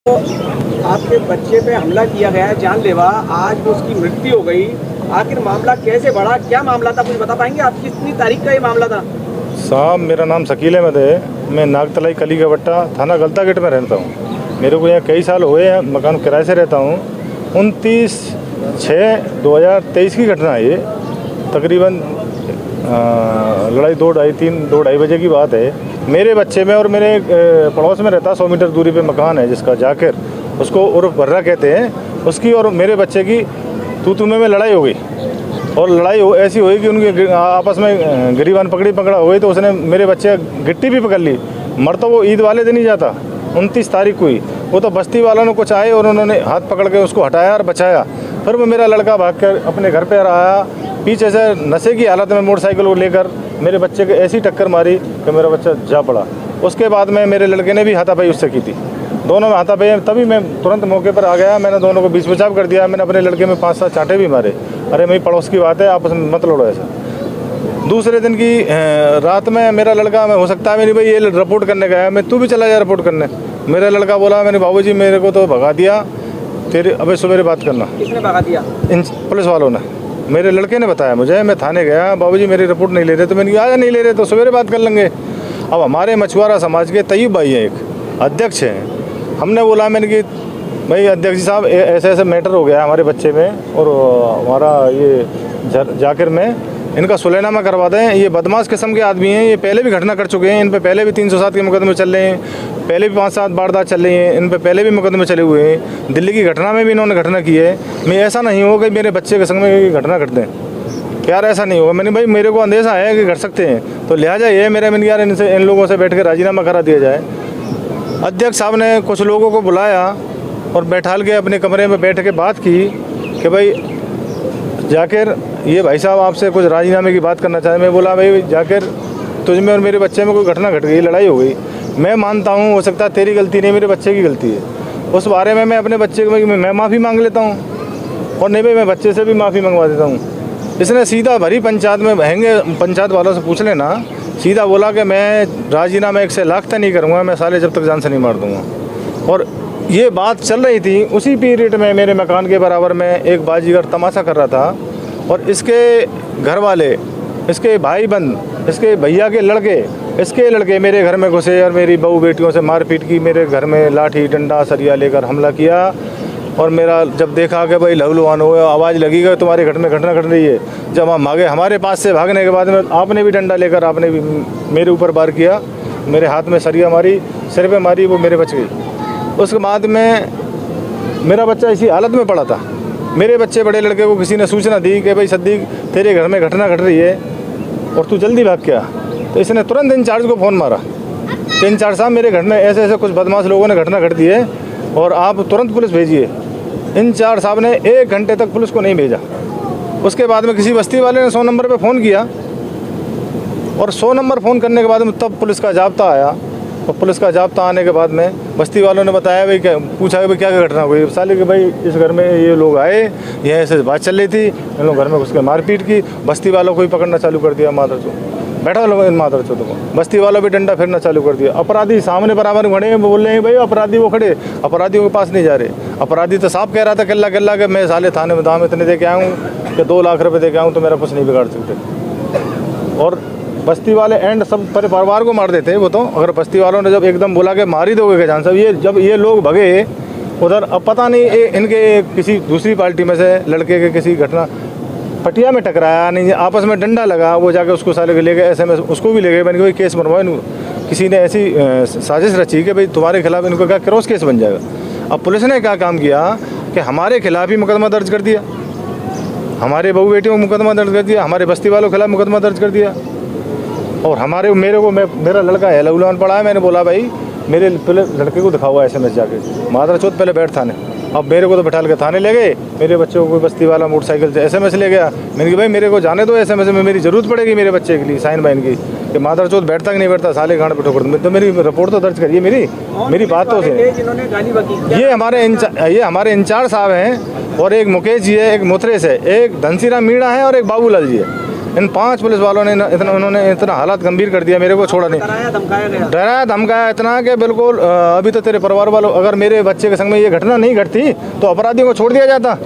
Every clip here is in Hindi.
तो आपके बच्चे पे हमला किया गया है जानलेवा, आज वो उसकी मृत्यु हो गई। आखिर मामला कैसे बढ़ा, क्या मामला था, कुछ बता पाएंगे आप? कितनी तारीख का ये मामला था? साहब मेरा नाम शकील अहमद है। मैं नागतलाई कली का बट्टा थाना गलता गेट में रहता हूँ। मेरे को यहाँ कई साल हुए हैं, मकान किराए से रहता हूँ। 29/6/2023 की घटना है ये। तकरीबन लड़ाई 2-2:30 बजे की बात है। मेरे बच्चे में और मेरे पड़ोस में रहता 100 मीटर दूरी पे मकान है जिसका जाकिर, उसको उर्फ बर्रा कहते हैं। उसकी और मेरे बच्चे की तू में लड़ाई हो गई और लड़ाई ऐसी हुई कि उनके आपस में गिरीबान पकड़ा हो गई। तो उसने मेरे बच्चे गिट्टी भी पकड़ ली। मर तो वो ईद वाले दिन ही जाता, 29 तारीख को ही। वो तो बस्ती वालों ने कुछ आए और उन्होंने हाथ पकड़ के उसको हटाया और बचाया। फिर वो मेरा लड़का भाग कर अपने घर पर आया। पीछे से नशे की हालत में मोटरसाइकिल को लेकर मेरे बच्चे को ऐसी टक्कर मारी कि मेरा बच्चा जा पड़ा। उसके बाद में मेरे लड़के ने भी हाथापाई उससे की थी। दोनों में हाथापाई, तभी मैं तुरंत मौके पर आ गया। मैंने दोनों को बीच बचाव कर दिया। मैंने अपने लड़के में 5-7 चांटे भी मारे। अरे मेरी पड़ोस की बात है, आपस में मत लड़ो ऐसा। दूसरे दिन की रात में मेरा लड़का, मैं हो सकता है मेरी भाई ये रिपोर्ट करने गया, मैं तू भी चला जा रिपोर्ट करने। मेरा लड़का बोला मैंने बाबूजी मेरे को तो भगा दिया, तेरे अबे सवेरे बात करना। किसने भगा दिया? इन पुलिस वालों ने। मेरे लड़के ने बताया मुझे। मैं थाने गया, बाबूजी मेरी रिपोर्ट नहीं ले रहे। तो मैंने कहा नहीं ले रहे तो सवेरे बात कर लेंगे। अब हमारे मछुआरा समाज के तैयब भाई हैं, एक अध्यक्ष हैं। हमने बोला मैंने कि भाई अध्यक्ष जी साहब ऐसे ऐसे मैटर हो गया हमारे बच्चे में और हमारा ये जाकिर में, इनका सुलहनामा करवा दें। ये बदमाश किस्म के आदमी हैं, ये पहले भी घटना कर चुके हैं। इन पे पहले भी 307 के मुकदमे चल रहे हैं, पहले भी 5-7 वारदात चल रही हैं। इन पे पहले भी मुकदमे चले हुए हैं। दिल्ली की घटना में भी इन्होंने घटना की है। मैं ऐसा नहीं हो कि मेरे बच्चे के संग में ये घटना घट दें, यार ऐसा नहीं होगा। मैंने भाई मेरे को अंदेशा है कि कर सकते हैं, तो लिहाजा ये मेरे मैंने यार इनसे इन लोगों से बैठ के राजीनामा करा दिया जाए। अध्यक्ष साहब ने कुछ लोगों को बुलाया और बैठाल के अपने कमरे में बैठ के बात की कि भाई जाकिर, ये भाई साहब आपसे कुछ राजीनामे की बात करना चाहते। मैं बोला भाई जाकिर, तुझ में और मेरे बच्चे में कोई घटना घट गई, लड़ाई हो गई, मैं मानता हूँ हो सकता है तेरी गलती नहीं, मेरे बच्चे की गलती है। उस बारे में मैं अपने बच्चे को मैं माफ़ी मांग लेता हूँ और नहीं भाई मैं बच्चे से भी माफ़ी मंगवा देता हूँ। इसने सीधा भरी पंचायत में बहेंगे, पंचायत वालों से पूछ लेना, सीधा बोला कि मैं राजीनामा 1 से लाख तक नहीं करूँगा, मैं साले जब तक जान से नहीं मार दूँगा। और ये बात चल रही थी उसी पीरियड में मेरे मकान के बराबर में एक बाजीगर तमाशा कर रहा था और इसके घर वाले, इसके भाई बंद, इसके भैया के लड़के, इसके लड़के मेरे घर में घुसे और मेरी बहू बेटियों से मारपीट की। मेरे घर में लाठी डंडा सरिया लेकर हमला किया और मेरा जब देखा कि भाई लहूलुहान हो, आवाज़ लगी कि तुम्हारे घर में घटना घट रही है, जब हम भागे, हमारे पास से भागने के बाद में आपने भी डंडा लेकर आपने भी मेरे ऊपर वार किया। मेरे हाथ में सरिया मारी, सिर पे मारी, वो मेरे बच गई। उसके बाद में मेरा बच्चा इसी हालत में पड़ा था। मेरे बच्चे बड़े लड़के को किसी ने सूचना दी कि भाई सद्दीक तेरे घर में घटना घट रही है और तू जल्दी भाग के आ। तो इसने तुरंत इंचार्ज को फ़ोन मारा कि इंचार्ज साहब मेरे घर में ऐसे ऐसे कुछ बदमाश लोगों ने घटना घट दी है और आप तुरंत पुलिस भेजिए। इंचार्ज साहब ने 1 घंटे तक पुलिस को नहीं भेजा। उसके बाद में किसी बस्ती वाले ने 100 नंबर पर फ़ोन किया और 100 नंबर फ़ोन करने के बाद में तब पुलिस का जाब्ता आया। और पुलिस का जाब्ता आने के बाद में बस्ती वालों ने बताया भाई, क्या पूछा कि भाई क्या घटना हुई। साले कि भाई इस घर में ये लोग आए, ये ऐसे बात चल रही थी, इन लोग घर में घुस के मारपीट की। बस्ती वालों को ही पकड़ना चालू कर दिया, मादर चो बैठा लोग इन मादर चोतों को। बस्ती वालों भी डंडा फिरना चालू कर दिया। अपराधी सामने बराबर खड़े हैं, बोल रहे हैं भाई अपराधी वो खड़े, अपराधियों के पास नहीं जा रहे। अपराधी तो साफ कह रहा था किल्ला किल्ला कि मैं साले थाने में दाम इतने दे के आया हूँ कि 2 लाख रुपये दे के आऊँ तो मेरा कुछ नहीं बिगाड़ सकते। और बस्ती वाले एंड सब परिवार को मार देते वो तो। अगर बस्ती वालों ने जब एकदम बोला कि मार ही दोगे क्या जान साहब, ये जब ये लोग भगे उधर, अब पता नहीं इनके किसी दूसरी पार्टी में से लड़के के किसी घटना पटिया में टकराया नहीं, आपस में डंडा लगा, वो जाके उसको साले के ले गए, SMS उसको भी ले गए। मैंने कोई केस बनवाओ इनको। किसी ने ऐसी साजिश रची कि भाई तुम्हारे खिलाफ इनको क्या क्रॉस केस बन जाएगा। अब पुलिस ने क्या काम किया कि हमारे खिलाफ ही मुकदमा दर्ज कर दिया, हमारे बहू बेटियों को मुकदमा दर्ज कर दिया, हमारे बस्ती वालों के खिलाफ मुकदमा दर्ज कर दिया। और मेरा लड़का है लहूलुहान पड़ा है। मैंने बोला भाई मेरे पहले लड़के को दिखाओ SMS जाके, मादर चौथ पहले बैठ थाने। अब मेरे को तो बैठा के थाने ले गए, मेरे बच्चों को कोई बस्ती वाला मोटरसाइकिल से SMS ले गया। मैंने कहा भाई मेरे को जाने दो, SMS में मेरी ज़रूरत पड़ेगी मेरे बच्चे के लिए, साइन बाइन की, कि मादर चौथ बैठता कि नहीं बैठता, साले गांड पे ठोकर दूं। तो मेरी रिपोर्ट तो दर्ज करिए, मेरी बात तो सुनिए। ये हमारे इंचार्ज साहब हैं और एक मुकेश जी है, एक मुथरेस है, एक धनसीराम मीणा है और एक बाबूलाल जी है। इन 5 पुलिस वालों ने उन्होंने इतना हालात गंभीर कर दिया, मेरे को छोड़ा नहीं, डराया धमकाया गया। डराया धमकाया इतना कि बिल्कुल अभी तो तेरे परिवार वालों, अगर मेरे बच्चे के संग में ये घटना नहीं घटती तो अपराधियों को छोड़ दिया जाता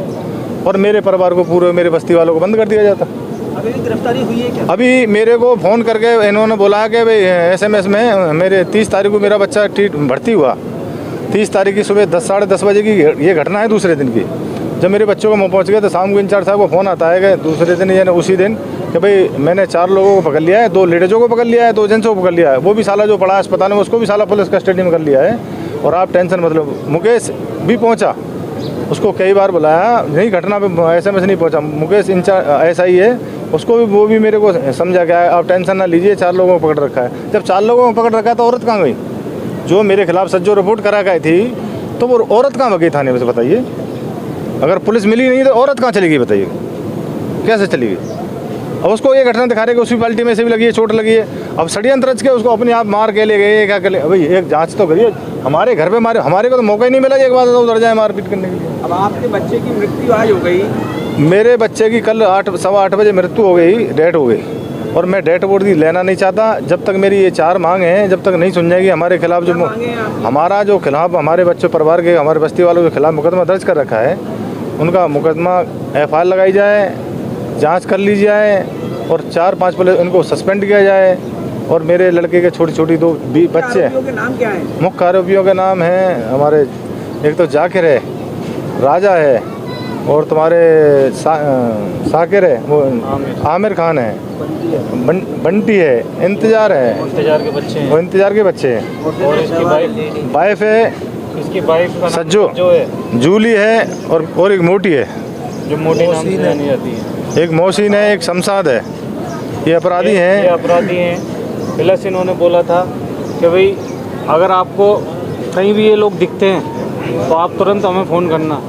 और मेरे परिवार को, पूरे मेरे बस्ती वालों को बंद कर दिया जाता। अभी गिरफ्तारी हुई है क्या? अभी मेरे को फ़ोन करके इन्होंने बोला कि भाई SMS में मेरे 30 तारीख को मेरा बच्चा भर्ती हुआ, 30 तारीख की सुबह 10 साढ़े 10 बजे की ये घटना है दूसरे दिन की। जब मेरे बच्चों को मैं पहुंच गया तो शाम को इंचार्ज साहब को फ़ोन आता है कि दूसरे दिन यानी उसी दिन कि भाई मैंने 4 लोगों को पकड़ लिया है, 2 लेडीज़ों को पकड़ लिया है, 2 जेंट्सों को पकड़ लिया है, वो भी साला जो पड़ा अस्पताल में उसको भी साला पुलिस कस्टडी में कर लिया है। और आप टेंशन मतलब, मुकेश भी पहुँचा, उसको कई बार बुलाया, नहीं घटना पे SMS नहीं पहुँचा, मुकेश इंचार्ज SI है, उसको भी, वो भी मेरे को समझा गया है, आप टेंशन ना लीजिए, 4 लोगों को पकड़ रखा है। जब 4 लोगों को पकड़ रखा है तो औरत कहाँ गई? जो मेरे खिलाफ सज्जो रिपोर्ट करा गई थी तो वो औरत कहाँ गई थाने में से बताइए? अगर पुलिस मिली नहीं तो औरत कहाँ चली गई बताइए, कैसे चली गई? अब उसको ये घटना दिखा रहे कि उसी पाल्टी में से भी लगी है, चोट लगी है, अब षड्यंत्र रच के उसको अपने आप मार के ले गए, क्या कर ले? भाई एक जांच तो करिए, हमारे घर पे मारे, हमारे को तो मौका ही नहीं मिला एक बार तो उधर जाए मारपीट करने के लिए। अब आपके बच्चे की मृत्यु आज हो गई, मेरे बच्चे की कल 8 सवा 8 बजे मृत्यु हो गई, डेथ हो गई, और मैं डेथ बोर्ड की लेना नहीं चाहता जब तक मेरी ये 4 मांग हैं, जब तक नहीं सुन जाएगी हमारे खिलाफ, जो हमारा जो खिलाफ हमारे बच्चों परिवार के, हमारे बस्ती वालों के खिलाफ मुकदमा दर्ज कर रखा है, उनका मुकदमा FIR लगाई जाए, जांच कर ली जाए और 4-5 पुलिस इनको सस्पेंड किया जाए। और मेरे लड़के के छोटी छोटी 2 बच्चे हैं। के नाम क्या है? मुख्य आरोपियों के नाम हैं हमारे, एक तो जाकिर है, राजा है, और तुम्हारे साकिर है, वो आमिर खान है, बंटी है, इंतजार है, इंतजार के बच्चे हैं, वो इंतजार के बच्चे हैं, और इसकी वाइफ है, इसकी वाइफ का सज्जो जो है, जूली है, और एक मोटी है, जो मोटी नाम से जानी जाती है, एक मोहसिन है, एक शमशाद है। ये अपराधी ये हैं। अपराधी हैं। प्लस इन्होंने बोला था कि भाई अगर आपको कहीं भी ये लोग दिखते हैं तो आप तुरंत हमें फ़ोन करना।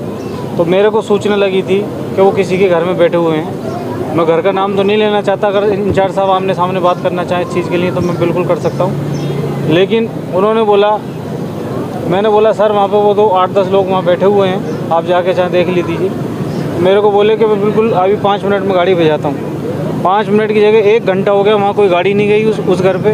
तो मेरे को सूचना लगी थी कि वो किसी के घर में बैठे हुए हैं। मैं घर का नाम तो नहीं लेना चाहता, अगर इंचार्ज साहब आमने सामने बात करना चाहें इस चीज़ के लिए तो मैं बिल्कुल कर सकता हूँ। लेकिन उन्होंने बोला, मैंने बोला सर वहाँ पे वो तो 8-10 लोग वहाँ बैठे हुए हैं, आप जाके चाहे देख लीजिए। मेरे को बोले कि मैं बिल्कुल अभी 5 मिनट में गाड़ी भेजाता हूँ। 5 मिनट की जगह 1 घंटा हो गया, वहाँ कोई गाड़ी नहीं गई उस घर पे।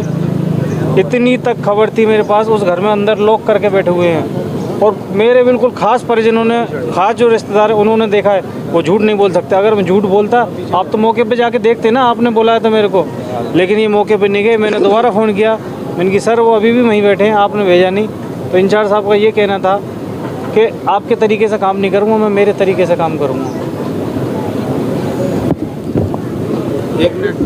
इतनी तक खबर थी मेरे पास, उस घर में अंदर लॉक करके बैठे हुए हैं। और मेरे बिल्कुल ख़ास परिजनों ने, ख़ास जो रिश्तेदार हैं उन्होंने देखा है, वो झूठ नहीं बोल सकते। अगर मैं झूठ बोलता आप तो मौके पे जाके देखते ना, आपने बुलाया था मेरे को, लेकिन ये मौके पे नहीं गए। मैंने दोबारा फ़ोन किया, मैंने कहा सर वो अभी भी वहीं बैठे हैं, आपने भेजा नहीं। तो इंचार्ज साहब का ये कहना था कि आपके तरीके से काम नहीं करूँगा, मैं मेरे तरीके से काम करूँगा। 1 मिनट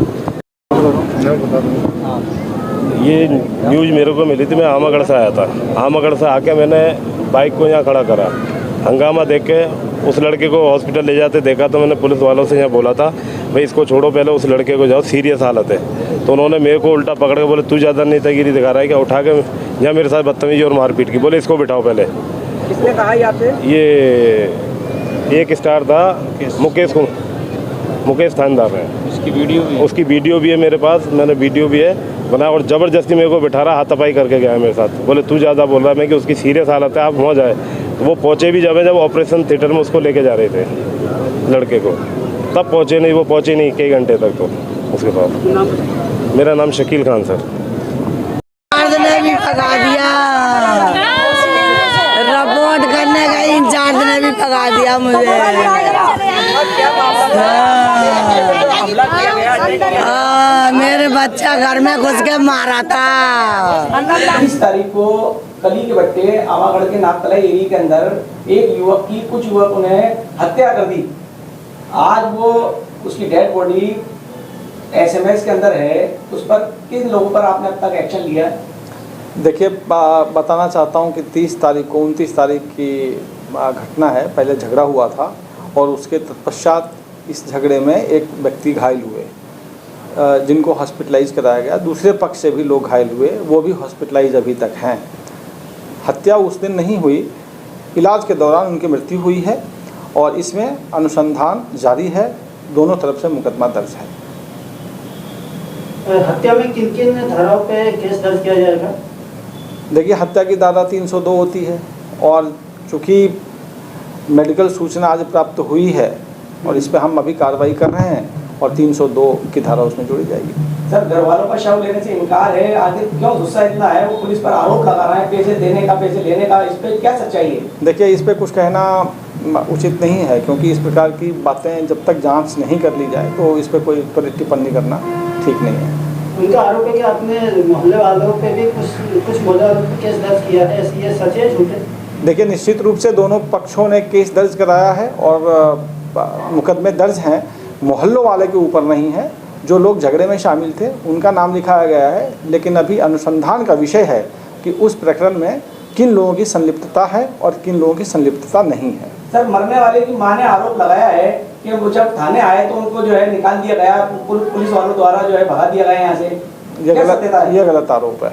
ये न्यूज़ मेरे को मिली थी, मैं आमागढ़ से आया था। आमागढ़ से आके मैंने बाइक को यहाँ खड़ा करा, हंगामा देख के उस लड़के को हॉस्पिटल ले जाते देखा तो मैंने पुलिस वालों से यहाँ बोला था भाई इसको छोड़ो, पहले उस लड़के को जाओ, सीरियस हालत है। तो उन्होंने मेरे को उल्टा पकड़ के बोले तू ज़्यादा नेतागिरी दिखा रहा है क्या, उठा के यहाँ मेरे साथ बदतमीजी और मारपीट की। बोले इसको बिठाओ पहले। किसने कहा ये आपसे? ये एक स्टार था, मुकेश थानेदार है, उसकी वीडियो भी है मेरे पास, मैंने वीडियो भी है बना। और ज़बरदस्ती मेरे को बिठा रहा, हाथापाई करके गया मेरे साथ। बोले तू ज़्यादा बोल रहा है, मैं कि उसकी सीरियस हालत है, आप वहाँ जाए। तो वो पहुँचे भी जब ऑपरेशन थिएटर में उसको लेके जा रहे थे लड़के को, तब पहुँचे नहीं, वो पहुँचे नहीं कई घंटे तक। तो उसके बाद मेरा नाम शकील खान सर। ने भी भगा दिया, रिपोर्ट करने गई, इंचार्ज ने भी भगा दिया मुझे। मेरे बच्चा घर में घुस के मारा था। 30 तारीख को कली के बट्टे आवागढ़ के नागतलाई एरिया के अंदर एक युवक की, कुछ युवकों ने हत्या कर दी। आज वो उसकी डेड बॉडी SMS के अंदर है, उस पर किन लोगों पर आपने अब तक एक्शन लिया? देखिए, बताना चाहता हूं कि 30 तारीख को 29 तारीख की घटना है। पहले झगड़ा हुआ था और उसके तत्पश्चात इस झगड़े में एक व्यक्ति घायल हुए, जिनको हॉस्पिटलाइज कराया गया। दूसरे पक्ष से भी लोग घायल हुए, वो भी हॉस्पिटलाइज अभी तक हैं। हत्या उस दिन नहीं हुई, इलाज के दौरान उनकी मृत्यु हुई है और इसमें अनुसंधान जारी है। दोनों तरफ से मुकदमा दर्ज है। हत्या में किन किन धाराओं पे केस दर्ज किया जाएगा? देखिए, हत्या की धारा 302 होती है और चूँकि मेडिकल सूचना आज प्राप्त हुई है और इस पर हम अभी कार्रवाई कर रहे हैं और 302 की धारा उसमें जोड़ी जाएगी। सर, घर वालों का शव लेने से इनकार है, आखिर क्यों गुस्सा इतना है? वो पुलिस पर आरोप लगा रहा है पैसे देने का, पैसे लेने का, इस पे क्या सच्चाई है? देखिए, इस पे कुछ कहना उचित नहीं है, क्योंकि इस प्रकार की बातें जब तक जांच नहीं कर ली जाए तो इस पे कोई त्वरित टिप्पणी करना ठीक नहीं है। उनका आरोप है कि आपने मोहल्ले वालों पे भी कुछ मोहल्ले वालों पे केस दर्ज किया है, ये सच है झूठ है? देखिए, निश्चित रूप से दोनों पक्षों ने केस दर्ज कराया है और मुकदमे दर्ज हैं, मोहल्लों वाले के ऊपर नहीं है। जो लोग झगड़े में शामिल थे उनका नाम लिखाया गया है, लेकिन अभी अनुसंधान का विषय है कि उस प्रकरण में किन लोगों की संलिप्तता है और किन लोगों की संलिप्तता नहीं है। सर, मरने वाले की मां ने आरोप लगाया है कि वो जब थाने आए तो उनको जो है निकाल दिया गया, पुलिस वालों द्वारा जो है भगा दिया गया यहाँ से। यह गलत आरोप है।